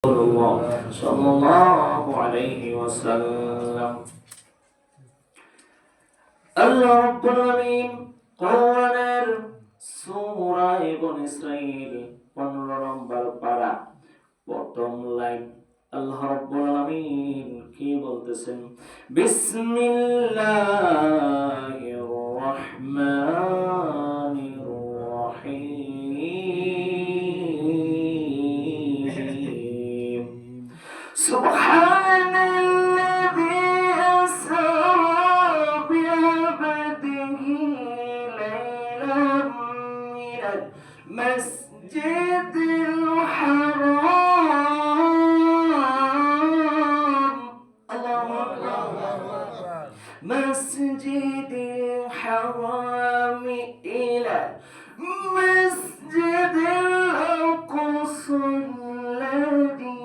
সাল্লাল্লাহু আলাইহি ওয়াসাল্লাম। আল্লাহ রাব্বুল আলামিন কোরআনের সূরা বনী ইসরাঈল 15 নম্বর পারা প্রথম লাইন আল্লাহ রাব্বুল আলামিন কি বলতেছেন? বিসমিল্লাহির রহমানির রহিম। সুবহানাল্লাযী আসরা বি'আবদিহি লাইলাম মিনাল মাসজিদিল হারাম مسجد الحرام إلى مسجد الأقصى الذي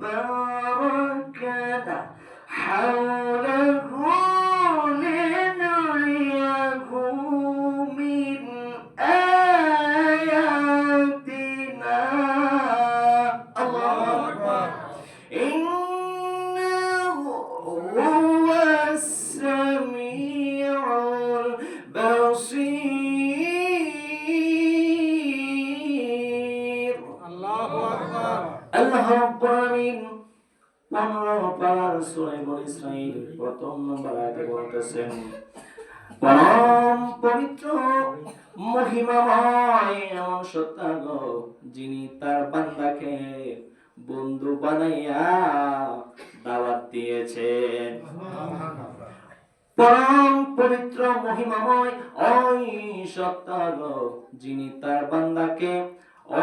باركنا حوله لنريه من آياتنا. الله أكبر. إنه هو السميع البصير. الله أكبر. الله رب العالمين 15 পারার সূরা বনী ইসরাঈল প্রথম নম্বর আয়াতে বলতেছেন, পরম পবিত্র মহিমাময় এমন সত্তা গো, যিনি তার বান্দাকে বন্ধু বানাইয়া দাওয়াত দিয়েছেন। পরম পবিত্র মহিমাময় ওই সত্তা গো, যিনি তার বান্দাকে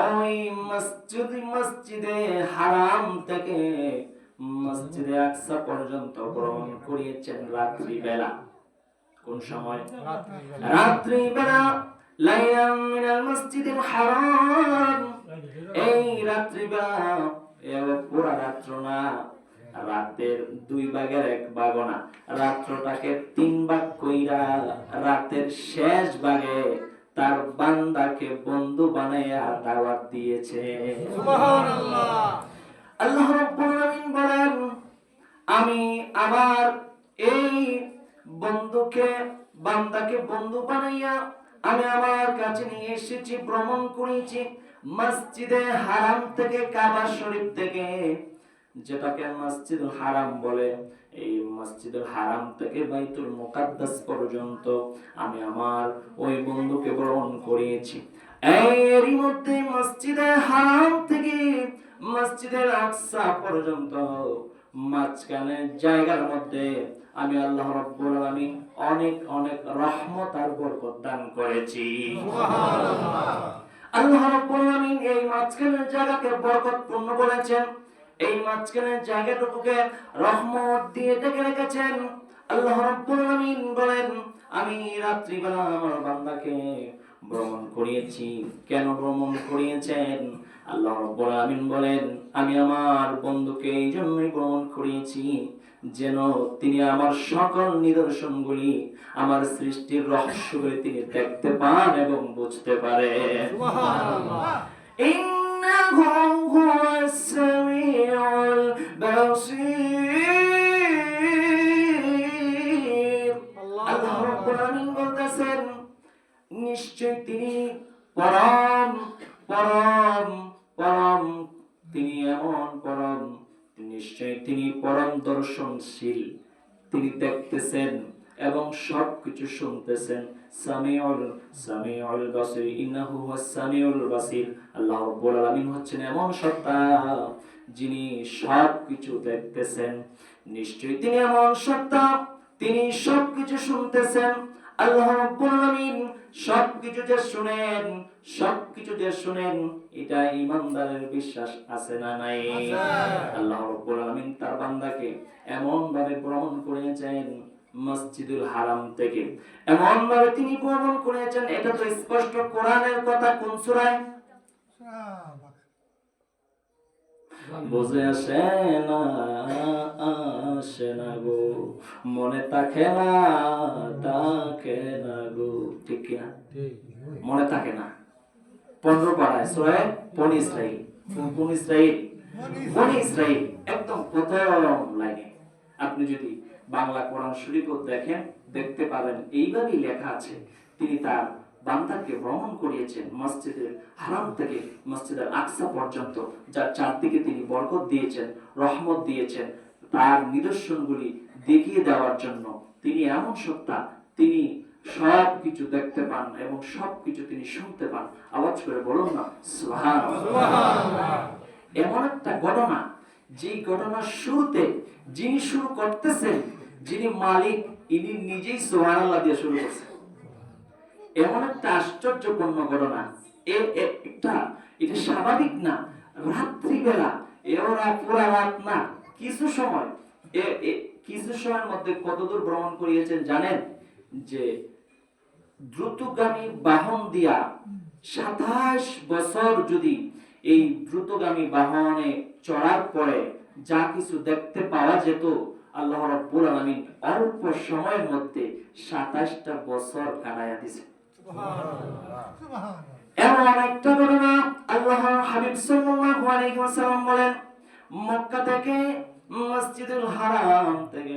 ওই মসজিদে হারাম থেকে মসজিদে আকসা পর্যন্ত ভ্রমণ করিয়েছেন রাত্রি বেলা। কোন সময়? রাত্রি বেলা। লাইলাম মিনাল মসজিদিল হারাম, এই রাত্রি বেলা পুরা রাত্র না, রাতের 2 ভাগের 1 ভাগ না, রাত্রটাকে 3 ভাগ কইরা রাতের শেষ ভাগে তার বান্দাকে বন্ধু বানাইয়া দাওয়াত দিয়েছে। সুবহানাল্লাহ। আল্লাহ রাব্বুল আলামিন বলেন, আমি আমার এই বান্দাকে বন্ধু বানাইয়া আমি আমার কাছে নিয়ে এসেছি, ভ্রমণ করেছি মসজিদে হারাম থেকে, কাবা শরীফ থেকে, যেটাকে মসজিদুল হারাম বলে, এই মসজিদুল হারাম থেকে বাইতুল মুকাদ্দাস পর্যন্ত আমি আমার ওই বন্ধুকে ভ্রমণ করিয়েছি। এরই মধ্যে মসজিদে হারাম থেকে মসজিদুল আকসা পর্যন্ত মাঝখানে জায়গার মধ্যে আমি আল্লাহ রাব্বুল আলামিন অনেক অনেক রহমত আর বরকত দান করেছি। সুবহানাল্লাহ। আল্লাহ রাব্বুল আলামিন এই মাঝখানের জায়গাকে বরকতপূর্ণ করেছেন, এই মাঝখানের জায়গাটুকুকে রহমত দিয়ে ঢেকে রেখেছেন। আল্লাহ রাব্বুল আলামিন বলেন, আমি রাত্রিবেলা আমার বান্দাকে ভ্রমণ করিয়েছি। কেন ভ্রমণ করিয়েছেন? আল্লাহ রাব্বুল আলামিন বলেন, আমি আমার বন্ধুকে এই জন্যই ভ্রমণ করিয়েছি যেন তিনি আমার সকল নিদর্শনগুলি, আমার সৃষ্টির রহস্যগুলি তিনি দেখতে পান এবং বুঝতে পারেন। সুবহানাল্লাহ। ইন্নাহু হুয়াস সামিউল বাসীর। আল্লাহ রাব্বুল আলামিন বলতেছেন, নিশ্চয় তিনি পরম পরম পরম, তিনি এমন পরম, নিশ্চয় তিনি পরম দর্শনশীল, তিনি দেখতেছেন এবং সবকিছু শুনতেছেন। সামিউল বাসীর, ইন্নাহু হুয়াস সামিউল বাসীর। আল্লাহ রাব্বুল আলামিন হচ্ছেন এমন সত্তা যিনি সবকিছু দেখতেছেন। নিশ্চয় তিনি এমন সত্তা, তিনি সবকিছু শুনতেছেন। আল্লাহ রাব্বুল আলামিন সবকিছু যে শুনেন এটা ঈমানদারের বিশ্বাস আছে না নাই? আল্লাহ রাব্বুল আলামিন তার বান্দাকে এমন ভাবে ভ্রমণ করেছেন মসজিদুল হারাম থেকে, এমন ভাবে তিনি ভ্রমণ করেছেন, এটা তো স্পষ্ট কোরআনের কথা। কোন সূরায়? বুঝে আসে না গো, মনে থাকে না গো, ঠিক কিনা? মনে থাকে না। 15 পারায় সূরা বনী ইসরাঈল। কোন ইসরাঈল? বনি ইসরাইল একদম প্রথম লাইনে। আপনি যদি বাংলা কোরআন শরীফও দেখেন, দেখতে পাবেন এইভাবেই লেখা আছে, তিনি তার বান্দাকে ভ্রমণ করিয়েছেন মসজিদের হারাম থেকে মসজিদের আকসা পর্যন্ত, যার চারদিকে তিনি বরকত দিয়েছেন, রহমত দিয়েছেন, তার নিদর্শনগুলি দেখিয়ে দেওয়ার জন্য। তিনি এমন সত্তা, তিনি সবকিছু দেখতে পান এবং সবকিছু তিনি শুনতে পান। আওয়াজ করে বলুন না সুবহানাল্লাহ। এমন একটা ঘটনা, যে ঘটনার শুরুতে যিনি শুরু করতেছেন, যিনি মালিক, ইনি নিজেই সুবহানাল্লাহ দিয়ে শুরু করছেন। এমন একটা আশ্চর্যপূর্ণ ঘটনা, এটা স্বাভাবিক না। রাত্রিবেলা, ওরা পুরা রাত না, কিছু সময়, কিছু সময়ের মধ্যে কতদূর ভ্রমণ করিয়েছেন জানেন? যে দ্রুতগামী বাহন দিয়া 27 বছর যদি এই দ্রুতগামী বাহনে চড়ার পরে যা কিছু দেখতে পাওয়া যেত, আল্লাহ রাব্বুল আলামিন অল্প সময়ের মধ্যে 27টা বছর কাটায়া দিয়েছে। এমন একটা ঘটনা আল্লাহ হাবিব সাল্লাল্লাহু আলাইহি ওয়াসাল্লাম বলেন, মক্কা থেকে মসজিদুল হারাম থেকে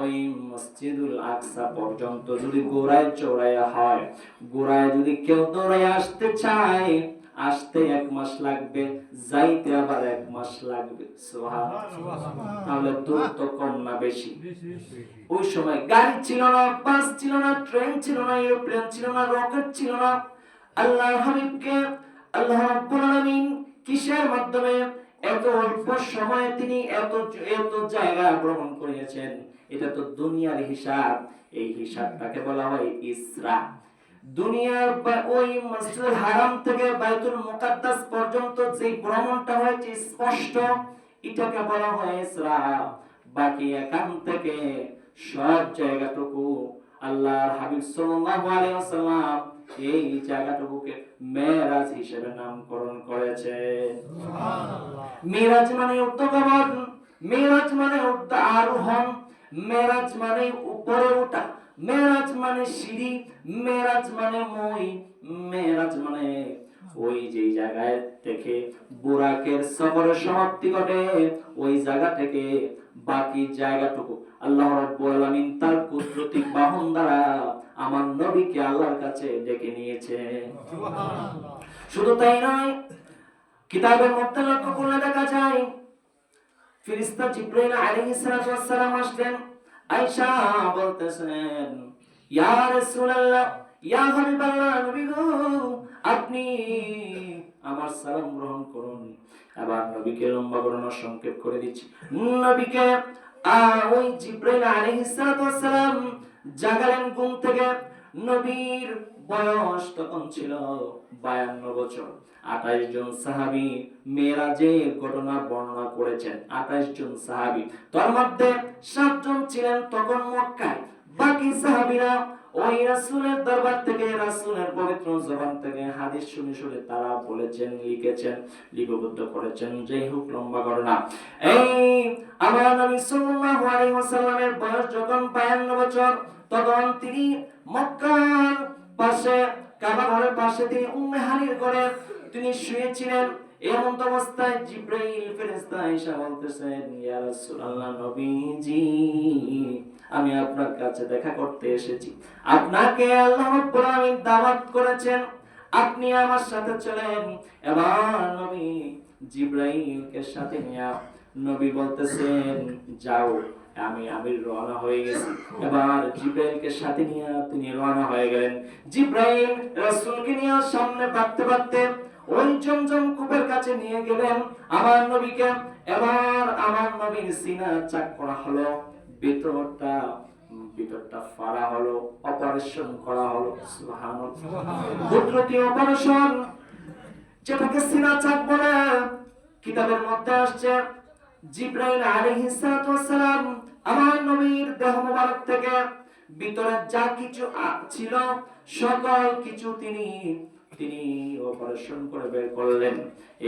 ওই মসজিদুল আকসা পর্যন্ত যদি ঘোড়ায় চড়াইয়া হয়, ঘোড়ায় যদি কেউ দৌড়ায় আসতে চায়, আসতে 1 মাস লাগবে, যাইতে আবার 1 মাস লাগবে। সুবহানাল্লাহ। তাহলে দূর তো কম না বেশি? ওই সময় গাড়ি ছিল না, বাস ছিল না, ট্রেন ছিল না, এরোপ্লেন ছিল না, রকেট ছিল না। আল্লাহর হাবিবকে আল্লাহ রাব্বুল আলামিন কিসের মাধ্যমে এত অল্প সময়ে তিনি এত জায়গা ভ্রমণ করিয়েছেন? এটা তো দুনিয়ার হিসাব, এই হিসাবটাকে বলা হয় ইসরা। দুনিয়ার ওই মসজিদুল হারাম থেকে বাইতুল মুকাদ্দাস পর্যন্ত যে ভ্রমণটা হয়েছে স্পষ্ট, এটাকে বলা হয় ইসরা। বাকি এখান থেকে সব জায়গাটুকু আল্লাহর হাবিব সাল্লাল্লাহু আলাইহি ওয়াসাল্লাম এই জায়গাটুকুকে মেরাজ হিসেবে নামকরণ করেছেন। সুবহানাল্লাহ। মেরাজ মানে ঊর্ধ্বগমন, মেরাজ মানে আরোহণ, মেরাজ মানে উপরে ওঠা, মেরাজ মানে সিঁড়ি, মেরাজ মানে মই, মেরাজ মানে ওই যে জায়গায় থেকে বুরাকের সফরের সমাপ্তি ঘটে, ওই জায়গা থেকে বাকি জায়গাটুকু আল্লাহ রাব্বুল আলামিন তার কুদরতি বাহন দ্বারা আমার নবীকে আল্লাহর কাছে ডেকে নিয়েছেন। সুবহানাল্লাহ। শুধু তাই নয়, কিতাবের মধ্যে লক্ষ্য করলে দেখা যায় ফেরেশতা জিবরাইল আলাইহিস সালাতু ওয়াস সালাম আসলেন। আয়েশা বলতেছেন, ইয়া রাসূলুল্লাহ, ইয়া হাবিবাল্লাহ, নবী গো, আপনি আমার সালাম গ্রহণ করুন। আবার নবীকে লম্বা ঘটনা সংক্ষেপ করে দিচ্ছি। নবীকে ওই জিবরাইল আলাইহিস সালাতু ওয়াস সালাম জাগালেন ঘুম থেকে। নবীর বয়স তখন ছিল 52 বছর। 28 জন সাহাবী মেরাজের ঘটনা বর্ণনা করেছেন। 28 জন সাহাবী, তার মধ্যে 7 জন ছিলেন তখন মক্কায়। বাকি সাহাবীরা ওই রাসূলের দরবার থেকে, রাসূলের পবিত্র জবান থেকে হাদিস শুনে শুনে তারা বলেছেন, লিখেছেন, লিপিবদ্ধ করেছেন। যেই হোক, লম্বা ঘটনা। এই আমার নবী সাল্লাল্লাহু আলাইহি ওয়াসাল্লামের বয়স যখন 52 বছর, তখন তিনি মক্কার পাশে, কাবা ঘরের পাশে তিনি উম্মে হানির ঘরে তিনি শুয়েছিলেন। এমন অবস্থায় জিবরাইল ফেরেশতা এসে বলতেছেন, ইয়া রাসূলুল্লাহ, নবীজি, আমি আপনার কাছে দেখা করতে এসেছি। আপনাকে আল্লাহ রাব্বুল আলামিন দাওয়াত করেছেন, আপনি আমার সাথে চলেন। এবার নবী জিবরাইলকে সাথে নিয়ে নবী বলতেছেন, যাও, আমি রওনা হয়ে গেছি। এবার জিবরাইলকে সাথে নিয়ে তিনি রওনা হয়ে গেলেন। জিবরাইল রাসূলকে নিয়ে সামনে বাড়তে বাড়তে ওই জমজম কূপের কাছে নিয়ে গেলেন আমার নবীকে। এবার আমার নবীর সিনা চাক করা হলো, ভিতরটা ফাড়া হলো, অপারেশন করা হলো। সুবহানাল্লাহ। কুদরতি অপারেশন, যেটাকে সিনা চাক বলে। কিতাবের মধ্যে আসছে, জিবরাইল আলাইহিস সালাতু ওয়াস সালাম আমার নবীর দেহ মোবারক থেকে ভিতরে যা কিছু ছিল সকল কিছু তিনি অপারেশন করে বের করলেন।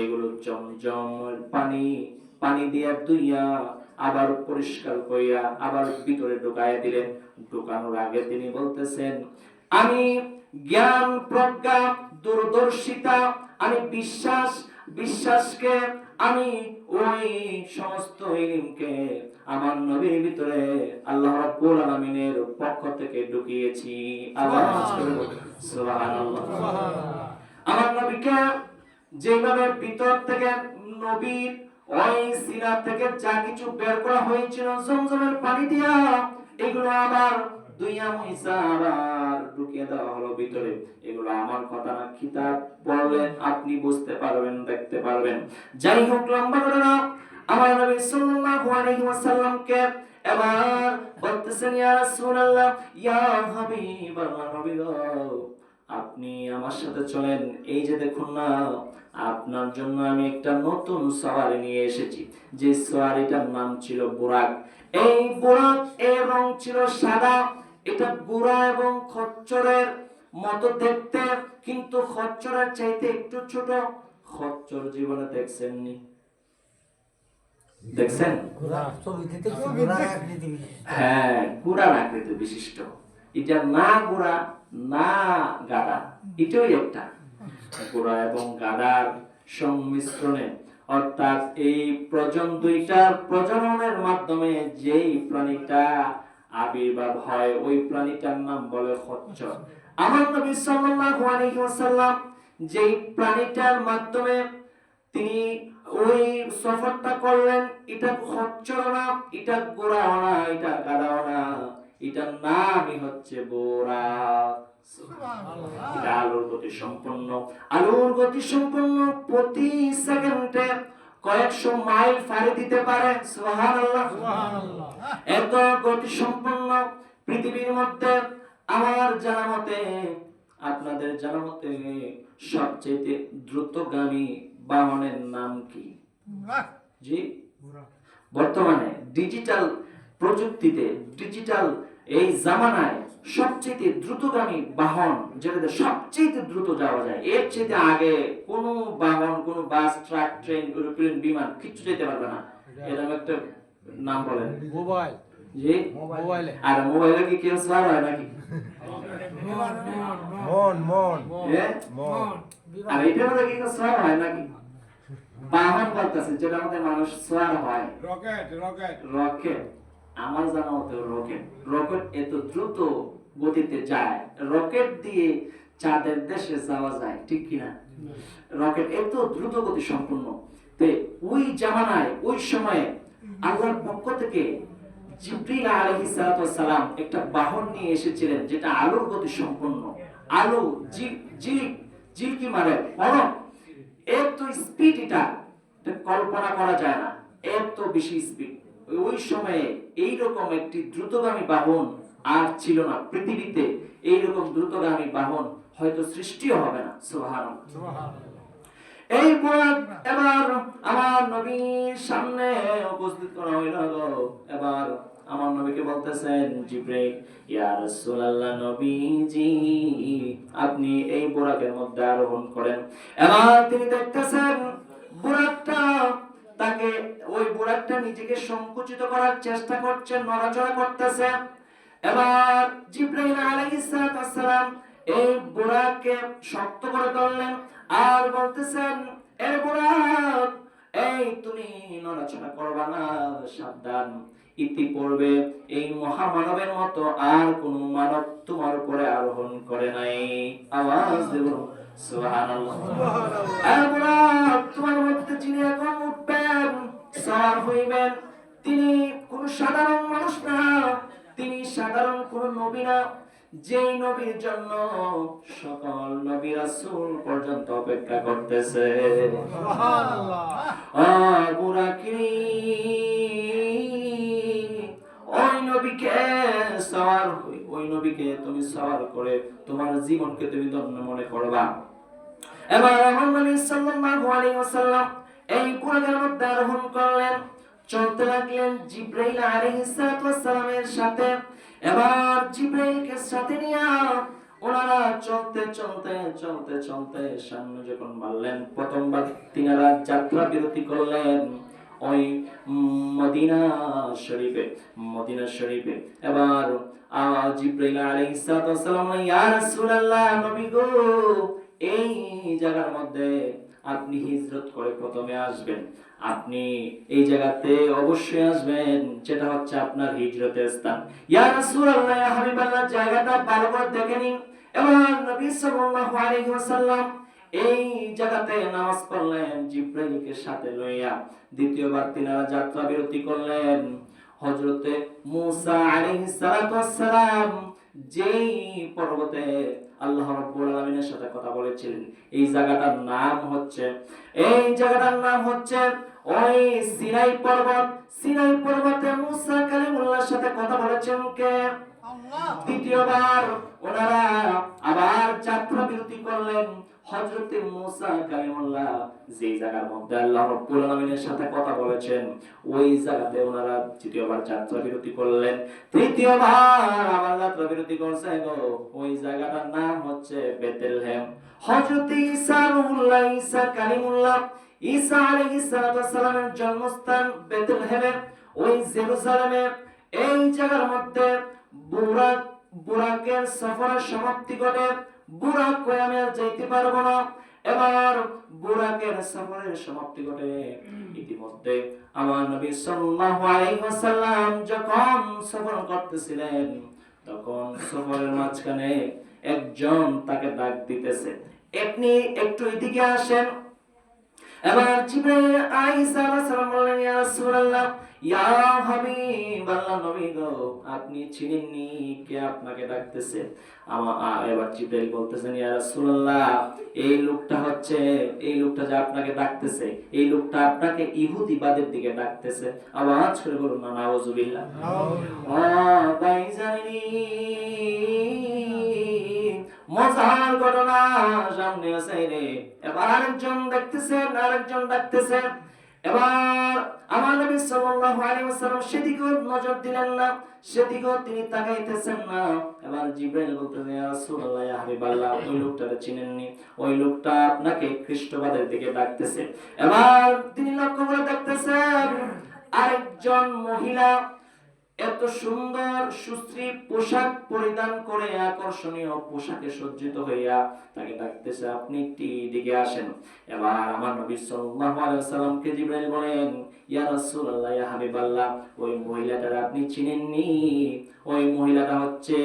এগুলো জমজমের পানি দিয়ে ধুইয়া আবার পরিষ্কার কইরা আবার ভিতরে ঢুকায় দিলেন। ঢুকানোর আগে তিনি বলতেছেন, আমি জ্ঞান, প্রজ্ঞা, দূরদর্শিতা, আমি বিশ্বাসকে আমি ওই সমস্ত ইলমকে আমার নবীর ভিতরে আল্লাহ রাব্বুল আলামিনের পক্ষ থেকে ঢুকিয়েছি। আওয়াজ করে সুবহানাল্লাহ। আমার নবীকে যেভাবে ভিতর থেকে নবীর ওই সিনা থেকে যা কিছু বের করা হয়েছিল জমজমের পানি দিয়া, এগুলো আবার দুইয়া মুইসা আবার ঢুকিয়ে দেওয়া হলো ভিতরে। এগুলো আমার কথা না, কিতাব পড়লে আপনি বুঝতে পারবেন, দেখতে পারবেন। যাই হোক, লম্বা করে না, আমার নবী সাল্লাল্লাহু আলাইহি ওয়াসাল্লামকে এবার বলতেছেন, ইয়া রাসূলুল্লাহ, ইয়া হাবিবাল্লাহ, নবী গো, আপনি আমার সাথে চলেন। এই যে দেখুন না, আপনার জন্য আমি একটা নতুন সওয়ারি নিয়ে এসেছি, যে সওয়ারিটার নাম ছিল বুরাক। এই বুরাক এর রং ছিল সাদা। এটা বুড়া এবং খচ্চরের মতো দেখতে, কিন্তু খচ্চরের চাইতে একটু ছোট। খচ্চর জীবনে দেখছেননি? দেখছেন? হ্যাঁ, গুড়ার আকৃতি বিশিষ্ট। এটা না গুড়া না গাদা, এটাও একটা গুড়া এবং গাদার সংমিশ্রণে, অর্থাৎ এই দুইটার প্রজননের মাধ্যমে যেই প্রাণীটা আবির্ভাব হয়, ওই প্রাণীটার নাম বলে খচ্চর। আমার নবী সাল্লাল্লাহু আলাইহি ওয়াসাল্লাম যেই প্রাণীটার মাধ্যমে তিনি ওই সফরটা করলেন, এটা খচ্চর না, এটা গোড়া না, এটা গাদা না, এটার নামই হচ্ছে বোরাক। এটা আলোর গতি সম্পন্ন। আলোর গতি সম্পন্ন, প্রতি সেকেন্ডে কয়েকশো মাইল ফাড়ি দিতে পারে। সুবহানাল্লাহ, সুবহানাল্লাহ। এত গতি সম্পন্ন পৃথিবীর মধ্যে আমার জানা মতে, আপনাদের জানা মতে সবচেয়ে দ্রুতগামী বাহনের নাম কি? জি, বর্তমানে ডিজিটাল প্রযুক্তিতে, ডিজিটাল এই জামানায় সবচেয়ে দ্রুতগামী বাহন, যেটাতে সবচেয়ে দ্রুত যাওয়া যায়, এর চেয়ে আগে কোন বাহন, কোন বাস, ট্রাক, ট্রেন, এরোপ্লেন, বিমান কিচ্ছু যেতে পারবে না। এরকম একটা নাম বলেন। মোবাইল। জি, মোবাইল। আর মোবাইলে কি কেউ সওয়ার হয় নাকি? আর এটা মধ্যে কি কেউ সওয়ার হয় নাকি? বাহন বলতেছে যেটা মধ্যে মানুষ সওয়ার হয়। রকেট। Rocket, rocket. আমার জানা মতে রকেট, রকেট এত দ্রুত গতিতে যায়, রকেট দিয়ে চাঁদের দেশে যাওয়া যায়, ঠিক কিনা? রকেট এত দ্রুত গতি সম্পন্ন। তে ওই জামানায়, ওই সময়ে আল্লাহর পক্ষ থেকে জিবরিল আলাইহিস সালাম একটা বাহন নিয়ে এসেছিলেন, যেটা আলোর গতি সম্পন্ন। আলো ঝিলকি মারে, এত স্পিড, এটা কল্পনা করা যায় না, এত বেশি স্পিড। ওই সময়ে এইরকম একটি দ্রুতগামী বাহন আর ছিল না পৃথিবীতে। এইরকম দ্রুতগামী বাহন হয়তো সৃষ্টিও হবে না। সুবহানাল্লাহ। এই বুরাক এবার আমার নবীর সামনে উপস্থিত করা হইল। এবার আমার নবীকে বলতেছেন জিবরাইল, ইয়া রাসূলুল্লাহ, নবীজি, আপনি এই বুরাকের মধ্যে আরোহণ করেন। এবার তিনি দেখতেছেন বুরাকটা, তাকে ওই বুরাকটা নিজেকে সংকুচিত করার চেষ্টা করছে, নড়াচড়া করতেছে। এবার জিবরাইল আলাইহিস সালাম এই বুরাককে শক্ত করে ধরলেন আর বলতেছেন, এ বুরাক, এই তুমি নড়াচড়া করবা না, সাবধান। ইতিপূর্বে এই মহামানবের মতো আর কোন মানব তোমার উপরে আরোহণ করে নাই। আওয়াজ দেব সুবহানাল্লাহ। এ বুরাক, তোমার মধ্যে যিনি এখন উঠবেন, সওয়ার হইবেন, তিনি কোন সাধারণ মানুষ না, তিনি সাধারণ কোন নবী না, যেই নবীর জন্য সকল নবী রাসূল পর্যন্ত অপেক্ষা করতেছে। সুবহানাল্লাহ। বুরাকি, ওই নবীকে সওয়ার হই, ওই নবীকে তুমি সওয়ার করে তোমার জীবনকে তুমি ধন্য মনে করবা। এবার আমার নবী সাল্লাল্লাহু আলাইহি ওয়াসাল্লাম এই বুরাকের মধ্যে আরোহণ করলেন, চলতে লাগলেন জিবরাইল আলাইহিস সালামের সাথে। এবার জিবরাইলকে সাথে নিয়ে ওনারা চলতে চলতে চলতে চলতে সামনে যখন বাড়লেন, প্রথমবার তিনারা যাত্রা বিরতি করলেন ওই মদিনা শরীফে। এবার জিবরাইল আলাইহিস সালাম, ইয়া রাসূলুল্লাহ, নবী গো, এই জায়গার মধ্যে আপনি হিজরত করে প্রথমে আসবেন, আপনি এই জায়গাতে অবশ্যই আসবেন, যেটা হচ্ছে আপনার হিজরতের স্থান। ইয়া রাসূলুল্লাহ, ইয়া হাবিবাল্লাহ, জায়গাটা ভালো করে দেখে নিন। এবং নবী সাল্লাল্লাহু আলাইহি ওয়াসাল্লাম এই জায়গাতে নামাজ পড়লেন জিবরাইলকে সাথে লইয়া। দ্বিতীয়বার তিনারা যাত্রা বিরতি করলেন। হযরতে মূসা আলাইহিস সালাতু ওয়াস সালাম যেই পর্বতে আল্লাহ রাব্বুল আলামিনের সাথে কথা বলেছিলেন, এই জায়গাটার নাম হচ্ছে ওই সিনাই পর্বত। সিনাই পর্বতে মূসা কালিমুল্লাহর সাথে কথা বলেছেন কে? আল্লাহ। দ্বিতীয়বার ওনারা আবার যাত্রা বিরতি করলেন। হযরতে মূসা কালিমুল্লাহ যে জায়গার মধ্যে আল্লাহ রাব্বুল আলামিনের সাথে কথা বলেছেন, ওই জায়গাতে ওনারা দ্বিতীয়বার যাত্রা বিরতি করলেন। তৃতীয়বার আবার যাত্রা বিরতি করছে গো, ওই জায়গাটার নাম হচ্ছে বেতেলহেম। হযরতে ঈসা কালিমুল্লাহ, ঈসা আলাইহিস সালামের জন্মস্থান বেতেলহেমে, ওই জেরুজালেমে। এই জায়গার মধ্যে বুরাকের সফরের সমাপ্তি ঘটে। বুরাক কই আমি আর যাইতে পারবো না। এবার বুরাকের সফরের সমাপ্তি ঘটে। ইতিমধ্যে আমার নবী সাল্লাল্লাহু আলাইহি ওয়াসাল্লাম যখন সফর করতেছিলেন, তখন সফরের মাঝখানে একজন তাকে ডাক দিতেছে, আপনি একটু এদিকে আসেন। এবার জিবরাইল আলাইহিস সালাম বললেন, ইয়া রাসূলুল্লাহ, ইয়া হাবিবাল্লাহ, নবী গো, আপনি চিনেননি কে আপনাকে ডাকতেছে? এবার জিবরাইল বলতেছেন, ইয়া রাসূলুল্লাহ, এই লোকটা যে আপনাকে ডাকতেছে, এই লোকটা আপনাকে ইহুদিবাদের দিকে ডাকতেছে। আওয়াজ করে বলুন না নাউজুবিল্লাহ। তাই জানি মজার ঘটনা সামনে আছে রে। এবার আরেকজন ডাকতেছেন। এবার আমার নবী সাল্লাল্লাহু আলাইহি ওয়াসাল্লাম সেদিকেও নজর দিলেন না, সেদিকেও তিনি তাকাইতেছেন না। এবার জিবরাইল বলতেছেন, ইয়া রাসূলুল্লাহ, ইয়া হাবিবাল্লাহ, ওই লোকটাকে চিনেননি? ওই লোকটা আপনাকে খ্রিস্টবাদের দিকে ডাকতেছে। এবার তিনি লক্ষ্য করে দেখতেছেন আরেকজন মহিলা এত সুন্দর সুশ্রী পোশাক পরিধান করে, আকর্ষণীয় পোশাকে সজ্জিত হইয়া তাকে ডাকতেছে, আপনি একটি দিকে আসেন। এবার আমার নবী সাল্লাল্লাহু আলাইহি ওয়াসাল্লামকে জিবরাইল বলেন, ইয়া রাসূলুল্লাহ, ইয়া হাবিবাল্লাহ, ওই মহিলাটার আপনি চিনেননি? ওই মহিলাটা হচ্ছে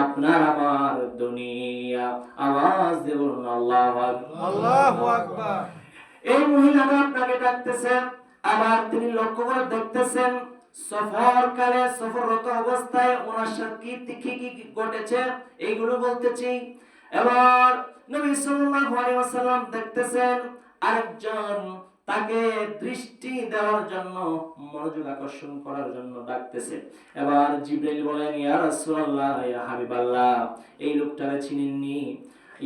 আপনার আমার দুনিয়া। আওয়াজ দিয়ে বলুন আল্লাহু আকবার, আল্লাহু আকবার। এই মহিলাটা আপনাকে ডাকতেছে। আবার তিনি লক্ষ্য করে দেখতেছেন সফররত অবস্থায় ওনার সাথে কি ঘটেছে, এইগুলো বলতেছি। এবার নবী সাল্লাল্লাহু আলাইহি ওয়াসাল্লাম দেখতেছেন আরেকজন তাকে দৃষ্টি দেওয়ার জন্য, মনোযোগ আকর্ষণ করার জন্য ডাকতেছে। এবার জিবরাইল বলেন, ইয়া রাসূলুল্লাহ, ইয়া হাবিবাল্লাহ, এই লোকটাকে চিনেননি?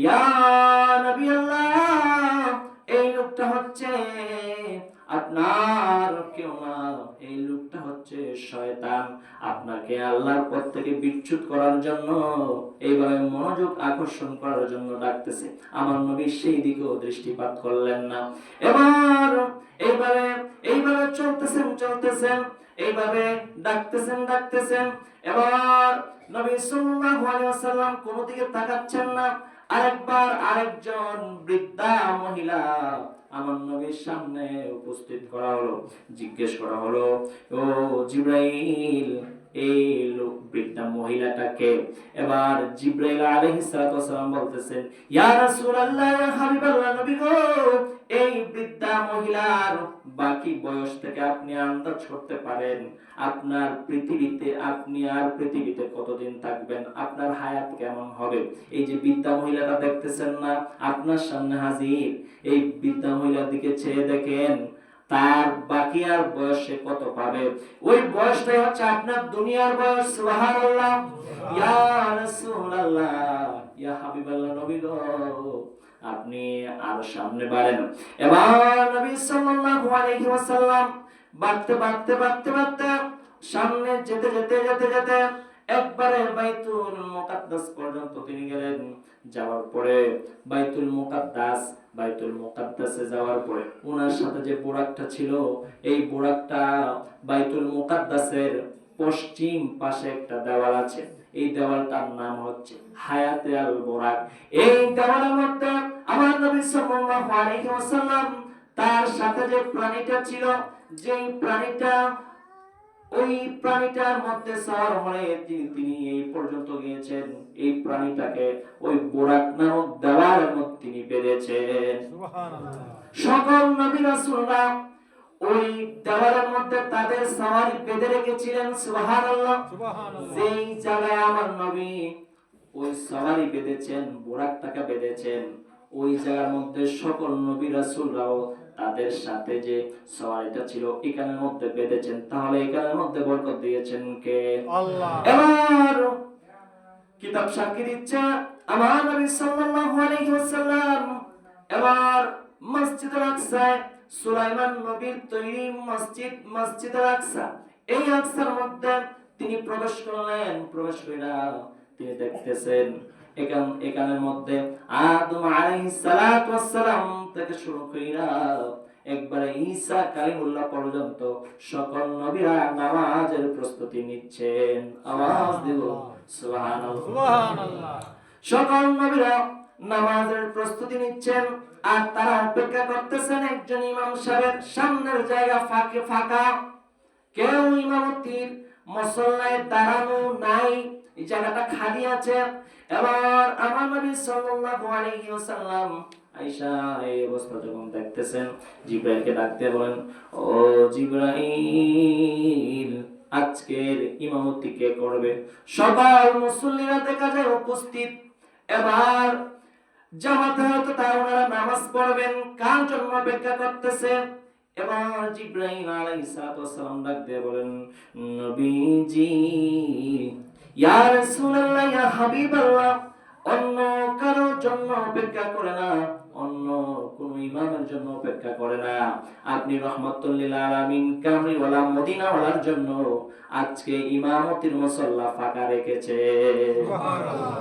ইয়া নবী আল্লাহ, এই লোকটা হচ্ছে আপনার কেউ না, এই লোকটা হচ্ছে শয়তান। আপনাকে আল্লাহর পথ থেকে বিচ্যুত করার জন্য, এইভাবে মনোযোগ আকর্ষণ করার জন্য ডাকতেছে। আমার নবী সেই দিকেও দৃষ্টিপাত করলেন না। এবার এইভাবে চলতেছেন, এইভাবে ডাকতেছেন। এবার নবী সাল্লাল্লাহু আলাইহি ওয়াসাল্লাম কোন দিকে তাকাচ্ছেন না। আরেকজন বৃদ্ধা মহিলা আমার নবীর সামনে উপস্থিত করা হলো। জিজ্ঞেস করা হলো, ও জিবরাইল, এই লোক বৃদ্ধা মহিলাটাকে? এবার জিবরাইল আলাইহিস সালাতু ওয়াস সালাম বলতেছেন, ইয়া রাসূলুল্লাহ, ইয়া হাবিবাল্লাহ, নবী গো, এই বৃদ্ধা মহিলার বাকি বয়স থেকে আপনি আন্দাজ করতে পারেন আপনার পৃথিবীতে, আপনি আর পৃথিবীতে কতদিন থাকবেন, আপনার হায়াত কেমন হবে। এই যে বৃদ্ধা মহিলাটা দেখতেছেন না আপনার সামনে হাজির, এই বৃদ্ধা মহিলার দিকে চেয়ে দেখেন তার বাকি আর বয়সে কত পাবে। ওই বয়সটাই হচ্ছে আপনার দুনিয়ার বয়স। সুবহানাল্লাহ, ইয়া রাসূলুল্লাহ, ইয়া হাবিবাল্লাহ, নবী গো, আপনি আর সামনে বাড়েন। এবার নবী সাল্লাল্লাহু আলাইহি ওয়াসাল্লাম বাড়তে সামনে যেতে একবারে বাইতুল মুকাদ্দাস পর্যন্ত তিনি গেলেন। যাওয়ার পরে বাইতুল মুকাদ্দাসে যাওয়ার পরে ওনার সাথে যে বুরাকটা ছিল, এই বুরাকটা বাইতুল মুকাদ্দাসের পশ্চিম পাশে একটা দেওয়াল আছে, এই দেওয়ালটার নাম হচ্ছে হায়াতে আল বুরাক। এই দেওয়ালের মধ্যে আমার নবী সাল্লাল্লাহু আলাইহি ওয়াসাল্লাম তার সাথে যে প্রাণীটা ছিল, যেই প্রাণীটা ওই প্রাণীটার মধ্যে সওয়ার হয়ে তিনি এই পর্যন্ত গিয়েছেন, এই প্রাণীটাকে ওই বোরাক নামক দেওয়ালের মধ্যে তিনি বেঁধেছেন। সকল নবী রাসূলরা ওই দেওয়ালের মধ্যে তাদের সওয়ারি বেঁধে রেখেছিলেন। সুবহানাল্লাহ। যেই জায়গায় আমার নবী ওই সওয়ারি বেঁধেছেন, বোরাকটাকে বেঁধেছেন, ওই জায়গার মধ্যে সকল নবী রাসূলরাও তাদের সাথে যে সওয়ারিটা ছিল এখানের মধ্যে বেঁধেছেন। তাহলে এখানের মধ্যে বরকত দিয়েছেন কে? আল্লাহ। এবার কিতাব সাক্ষী দিচ্ছে আমার নবী সাল্লাল্লাহু আলাইহি ওয়াসাল্লাম এবার মসজিদুল আকসা, সুলাইমান নবীর তৈরি মসজিদ, মসজিদুল আকসা, এই আকসার মধ্যে তিনি প্রবেশ করলেন। প্রবেশ কইরা তিনি দেখতেছেন এখানের মধ্যে আদম আলাইহিস সালাতু ওয়াস সালাম থেকে শুরু কইরা একবারে ঈসা কালিমুল্লাহ পর্যন্ত সকল নবীরা নামাজের প্রস্তুতি নিচ্ছেন। আওয়াজ দিব সুবহানাল্লাহ। সুবহানাল্লাহ। সকল নবীরা নামাজের প্রস্তুতি নিচ্ছেন আর তারা অপেক্ষা করতেছেন একজন ইমাম সাহেবের। সামনের জায়গা ফাঁকা, কেউ ইমামতির মুসল্লায় দাঁড়ানো নাই, এই জায়গাটা খালি আছে। এবার আমার নবী সাল্লাল্লাহু আলাইহি ওয়াসাল্লাম আয়েশা এই অবস্থা যখন দেখতেছেন, জিবরাইলকে ডাকতে বলেন, ও জিবরাইল, আজকের ইমামতি কে করবে? সকল মুসল্লিরা দেখা যায় উপস্থিত। এবার জামাতে হয়তো তারা নামাজ পড়বেন, কার জন্য অপেক্ষা করতেছে? এবার জিবরাইল আলাইহিস সালাম ডাক দিয়ে বলেন, নবীজি, ইয়া রাসূলুল্লাহ, ইয়া হাবিবাল্লাহ, অন্য কারোর জন্য অপেক্ষা করে না, অন্য কোন ইমামের জন্য অপেক্ষা করে না, আপনি রাহমাতুল লিল আলামিন কামলিওয়ালা মদিনাওয়ালার জন্য আজকে ইমামতির মুসল্লা ফাঁকা রেখেছে। সুবহানাল্লাহ।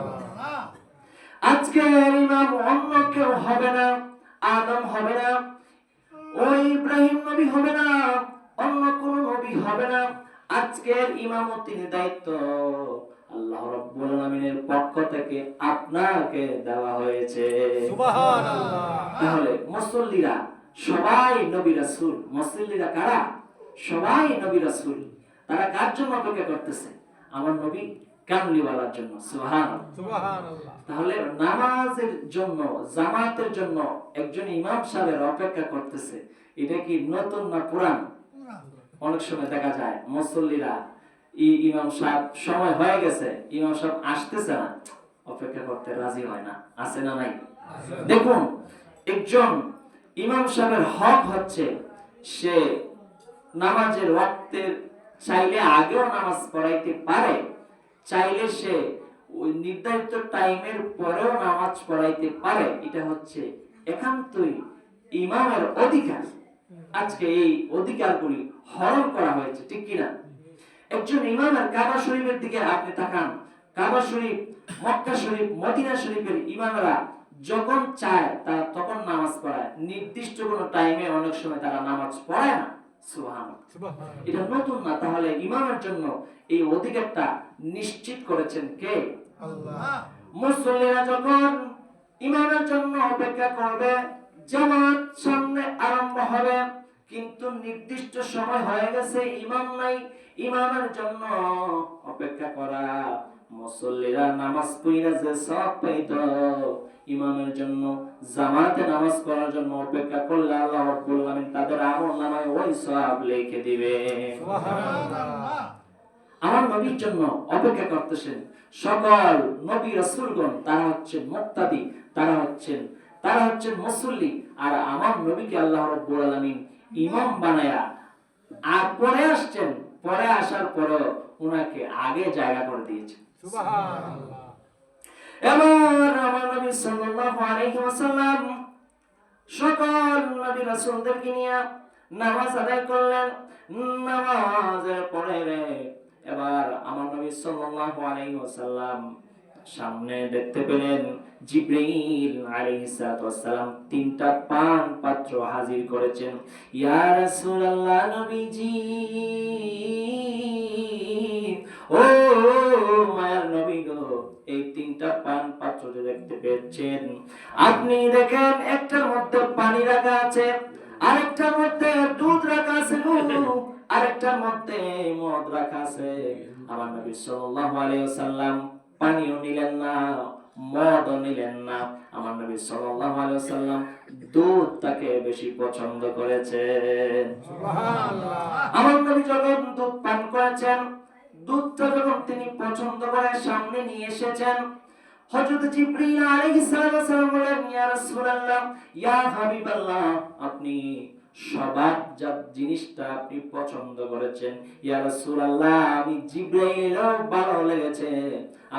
আজকে ইমাম অন্য কেউ হবে না, আদম হবে না, ওই ইব্রাহিম নবী হবে না, অন্য কোন নবী হবে না। আজকের ইমামতির দায়িত্ব আল্লাহ রাব্বুল আলামিনের পক্ষ থেকে আপনাকে দেওয়া হয়েছে। সুবহানাল্লাহ। তাহলে মুসল্লিরা সবাই নবী রাসূল। মুসল্লিরা কারা? সবাই নবী রাসূল। তারা কার জন্য অপেক্ষা করতেছে? আমার নবী কামলিওয়ালার জন্য। সুবহানাল্লাহ। সুবহানাল্লাহ। তাহলে নামাজের জন্য, জামাতের জন্য একজন ইমাম সাহেবের অপেক্ষা করতেছে, এটা কি নতুন না পুরান? অনেক সময় দেখা যায় মুসল্লিরা ইমাম সাহেব সময় হয়ে গেছে, ইমাম সাহেব আসতেছে না, অপেক্ষা করতে রাজি হয় না। আছে না নাই? দেখুন, একজন ইমাম সাহেবের হক হচ্ছে সে নামাজের ওয়াক্তের চাইলে আগেও নামাজ পড়াইতে পারে, চাইলে সে ওই নির্ধারিত টাইমের পরেও নামাজ পড়াইতে পারে। এটা হচ্ছে একান্তই ইমামের অধিকার। আজকে এই অধিকারগুলি হরণ করা হয়েছে, ঠিক কিনা? একজন ইমামের কাবা শরীফের দিকে আপনি তাকান, কাবা শরীফ, মক্কা শরীফ, মদিনা শরীফের ইমামরা যখন চায় তারা তখন নামাজ পড়ায়, নির্দিষ্ট কোনো টাইমে অনেক সময় তারা নামাজ পড়ায় না। সুবহানাল্লাহ। এটা নতুন না। তাহলে ইমামের জন্য এই অধিকারটা নিশ্চিত করেছেন কে? আল্লাহ। মুসল্লিরা যখন ইমামের জন্য অপেক্ষা করবে, জামাত সামনে আরম্ভ হবে, কিন্তু নির্দিষ্ট সময় হয়ে গেছে, ইমাম নাই, ইমামের জন্য অপেক্ষা করা। মুসল্লিরা নামাজ পড়া যে সওয়াব পাইতো, ইমামের জন্য, জামাতে নামাজ পড়ার জন্য অপেক্ষা করলে আল্লাহ রাব্বুল আলামিন তাদের আমলনামায় ওই সওয়াব লিখে দিবে। সুবহানাল্লাহ। আমার নবীর জন্য অপেক্ষা করতেছেন সকল নবী রাসূলগণ। তারা হচ্ছেন মুক্তাদি, তারা হচ্ছেন মুসল্লি। আর আমার নবীকে আল্লাহ রাব্বুল আলামিন ইমাম বানায়া আর পরে আসছেন, পরে আসার পরে উনাকে আগে জায়গা করে দিয়েছেন। সুবহানাল্লাহ। এবার আমার নবী সাল্লাল্লাহু আলাইহি ওয়াসাল্লাম সকল নবী রাসূলদেরকে নিয়ে নামাজ আদায় করলেন। নামাজের পরে এবার আমার নবী সাল্লাল্লাহু আলাইহি ওয়াসাল্লাম সামনে দেখতে পেলেন জিবরাইল আলাইহিস সালাম তিনটা পান পাত্র হাজির করেছেন। ইয়া রাসূলুল্লাহ, নবীজি, ও মায়ার নবী গো, এই তিনটা পান পাত্র দেখতে পেয়েছেন। আপনি দেখেন একটার মধ্যে পানি রাখা আছে, আরেকটার মধ্যে দুধ রাখা আছে গো, আরেকটার মধ্যে মদ রাখা আছে। আমার নবী সাল্লাল্লাহু আলাইহি ওয়াসাল্লাম পানিও নিলেন না, মদও নিলেন না। আমার নবী সাল্লাল্লাহু আলাইহি ওয়াসাল্লাম দুধটাকে বেশি পছন্দ করেছেন। সুবহানাল্লাহ। আমার নবী যখন দুধ পান করেছেন, দুধটা যখন তিনি পছন্দ করে সামনে নিয়ে এসেছেন, হযরত জিবরীল আলাইহিস সালাম বলেন, ইয়া রাসূলুল্লাহ, ইয়া হাবিবাল্লাহ, আপনি সবাবজাত জিনিসটা আপনি পছন্দ করেছেন। ইয়া রাসূলুল্লাহ, আমি জিবরাইলও ভালো লেগেছে।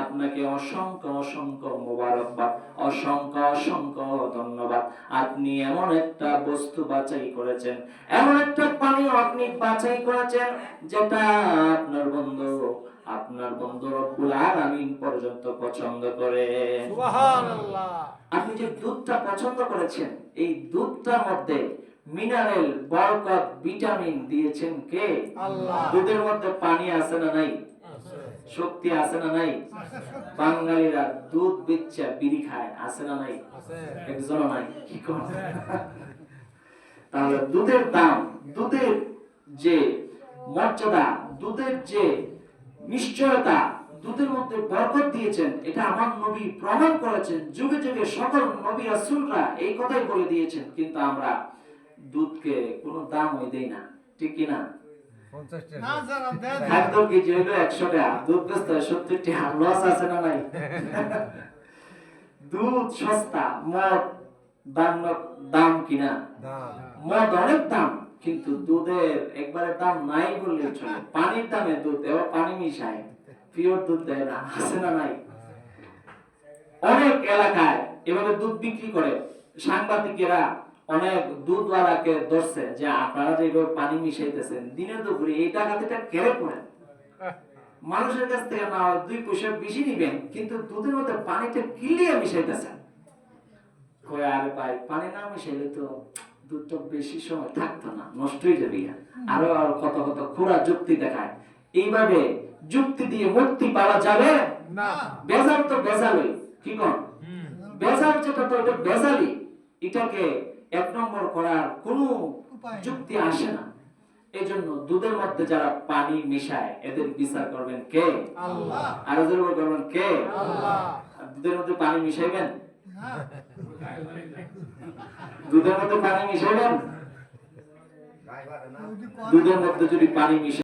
আপনাকে অসংখ্য অসংখ্য মোবারকবাদ, অসংখ্য অসংখ্য ধন্যবাদ। আপনি এমন একটা বস্তু বাছাই করেছেন, এমন একটা পানীয় আপনি বাছাই করেছেন যেটা আপনার বন্ধু রব্বুল আলামিন পর্যন্ত পছন্দ করে। সুবহানাল্লাহ। আপনি যে দুধটা পছন্দ করেছেন, এই দুধটার মধ্যে মিনারেল, বরকত, ভিটামিন দিয়েছেন কে? আল্লাহ। দুধের মধ্যে পানি আছে না নাই? শক্তি আছে না নাই? বাঙালিরা দুধ বেচা বিড়ি খায়, আছে না নাই? একজনও নাই। কি কোন? তাহলে দুধের দাম, দুধের যে মর্যাদা, দুধের যে নিশ্চয়তা, দুধের মধ্যে বরকত দিয়েছেন, এটা আমার নবী প্রমাণ করেছেন। যুগে যুগে সকল নবী রাসূলরা এই কথাই বলে দিয়েছেন, কিন্তু আমরা দুধকে কোনো দামই দেই না, ঠিক কি না? 50 টাকা খাদ্য কেজি হলো 100 টাকা, দুধ বেচতে 70 টাকা, লস আছে না নাই? দুধ সস্তা, মদ দাম কিনা? মদ অনেক দাম, কিন্তু দুধের একবারে দাম নাই বললে চলে। পানির দামে দুধ, এবার পানি মিশায়, পিওর দুধ দেয় না, আছে না নাই? অনেক এলাকায় এভাবে দুধ বিক্রি করে। সাংবাদিকেরা অনেক দুধওয়ালাকে ধরছে যে আপনারা যে পানি মিশাইতেছেন, দিনে দুপুরে এই টাকাটা কেড়ে পড়েন, মানুষের কাছ থেকে না 2 পয়সা বেশি নিবেন, কিন্তু দুধের মধ্যে পানিটা কিলিয়ে মিশাইতেছেন। কই আরে ভাই, পানি না মিশাইলে তো দুধটা বেশি সময় থাকতো না, নষ্ট হয়ে যাবে। আরো কত কত খোরা যুক্তি দেখায়। এইভাবে যুক্তি দিয়ে মুক্তি পাওয়া যাবে না। বেজাল তো বেজালই, কি কোন? বেজাল যেটা, তো এটা বেজালি, এটাকে 1 নম্বর করার কোনো যুক্তি আসে না। এইজন্য দুধের মধ্যে যারা পানি মিশায়, এদের বিচার করবেন কে? আল্লাহ। আর ওদের উপর করবেন কে? আল্লাহ। দুধের মধ্যে পানি মিশাইবেন না, দুধের মধ্যে পানি মিশাইবেন? দুধের মধ্যে যদি পানি মিশাই